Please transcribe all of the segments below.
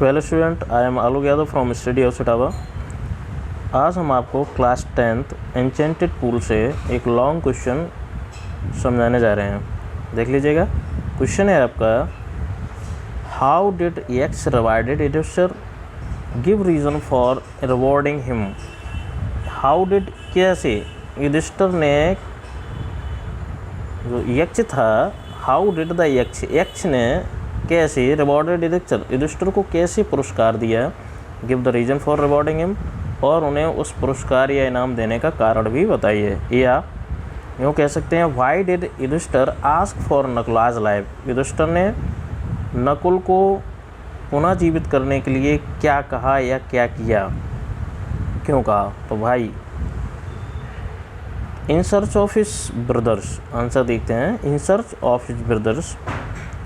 Well student, I am Alok Yadav from study house Etawah. आज हम आपको क्लास 10th एन्चेंटेड पूल से एक लॉन्ग क्वेश्चन समझाने जा रहे हैं। देख लीजिएगा। क्वेश्चन है आपका, how did X rewarded Yudhishthira, give reason for rewarding him. How did, कैसे युधिष्ठिर ने, जो यक्ष था, हाउ डिड द यक्ष ने कैसे रिवॉर्डेड युधिष्ठिर को कैसे पुरस्कार दिया, give the reason for rewarding him, और उन्हें उस पुरस्कार या इनाम देने का कारण भी बताइए। या यूँ कह सकते हैं, why did Yudhishthira ask for Nakula's life. Yudhishthira ने नकुल को पुनः जीवित करने के लिए क्या कहा या क्या किया, क्यों कहा। तो भाई, in search of his brothers, answer देखते हैं। In search of his brothers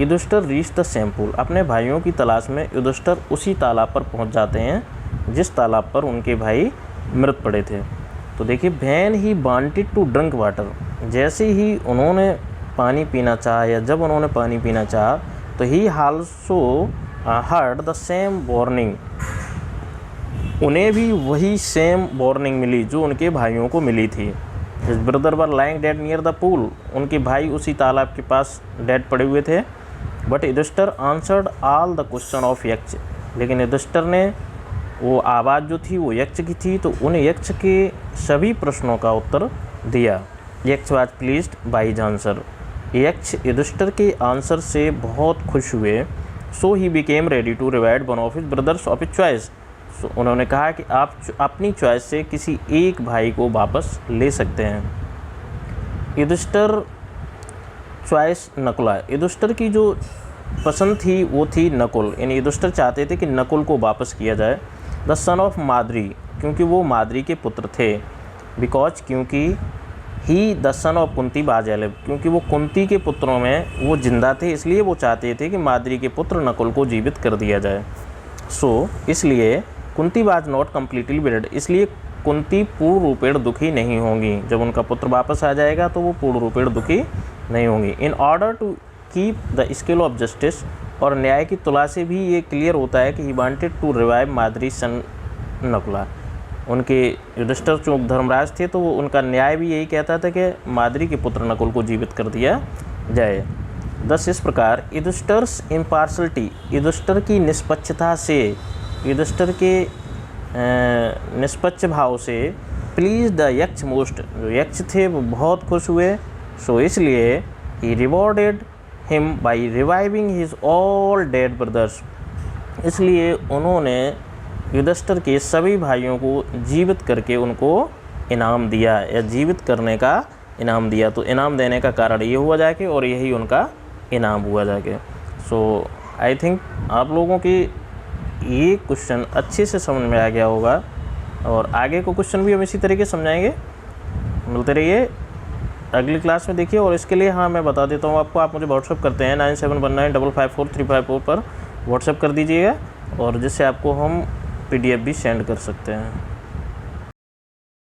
Yudhishthira reach the same pool. अपने भाइयों की तलाश में युधिष्ठिर उसी तालाब पर पहुंच जाते हैं जिस तालाब पर उनके भाई मृत पड़े थे। तो देखिए, when he wanted to drink water, जैसे ही उन्होंने पानी पीना चाहा या जब उन्होंने पानी पीना चाहा, तो ही also heard the same warning, उन्हें भी वही सेम वार्निंग मिली जो उनके भाइयों को मिली थी। His brother were lying dead near the pool, उनके भाई उसी तालाब के पास डेड पड़े हुए थे। But Yudhishthira answered all the question of Yaksha, लेकिन युधिष्ठिर ने, वो आवाज़ जो थी वो यक्ष की थी, तो उन यक्ष के सभी प्रश्नों का उत्तर दिया। Yaksha was pleased by his answer, Yaksha Yudhishthira के आंसर से बहुत खुश हुए। So he became ready to revive one of his brothers of his choice. So उन्होंने कहा कि आप अपनी चॉइस से किसी एक भाई को वापस ले सकते हैं। युधिष्ठिर चॉइस नकुला, युधिष्ठिर की जो पसंद थी वो थी नकुल, यानी युधिष्ठिर चाहते थे कि नकुल को वापस किया जाए। द सन ऑफ माद्री, क्योंकि वो माद्री के पुत्र थे। बिकॉज, क्योंकि ही द सन ऑफ कुंती बाजेलिव, क्योंकि वो कुंती के पुत्रों में वो जिंदा थे, इसलिए वो चाहते थे कि माद्री के पुत्र नकुल को जीवित कर दिया जाए। सो इसलिए कुंती वाज नॉट कम्प्लीटली विडेड, इसलिए कुंती पूर्ण रूपेण दुखी नहीं होंगी। जब उनका पुत्र वापस आ जाएगा तो वो पूर्ण रूपेण दुखी नहीं होंगी। In order to keep the scale of justice, और न्याय की तुला से भी ये क्लियर होता है कि he wanted to revive Madri son Nakula. उनके युधिष्ठिर जो धर्मराज थे, तो वो उनका न्याय भी यही कहता था कि माद्री के पुत्र नकुल को जीवित कर दिया जाए। दस, इस प्रकार युधिष्ठिर्स इम्पार्शलिटी, युधिष्ठिर की निष्पक्षता से, युधिष्ठिर के निष्पक्ष भाव से, प्लीज द यक्ष मोस्ट, जो यक्ष थे वो बहुत खुश हुए। सो इसलिए he rewarded him by reviving his all dead brothers, इसलिए उन्होंने युधिष्ठिर के सभी भाइयों को जीवित करके उनको इनाम दिया, या जीवित करने का इनाम दिया। तो इनाम देने का कारण ये हुआ जाके, और यही उनका इनाम हुआ जाके। सो आई थिंक आप लोगों की ये क्वेश्चन अच्छे से समझ में आ गया होगा, और आगे को क्वेश्चन भी हम इसी तरीके से समझाएंगे। मिलते रहिए अगली क्लास में, देखिए। और इसके लिए हाँ, मैं बता देता हूँ आपको, आप मुझे व्हाट्सअप करते हैं 9719554354 पर व्हाट्सअप कर दीजिएगा, और जिससे आपको हम PDF भी सेंड कर सकते हैं।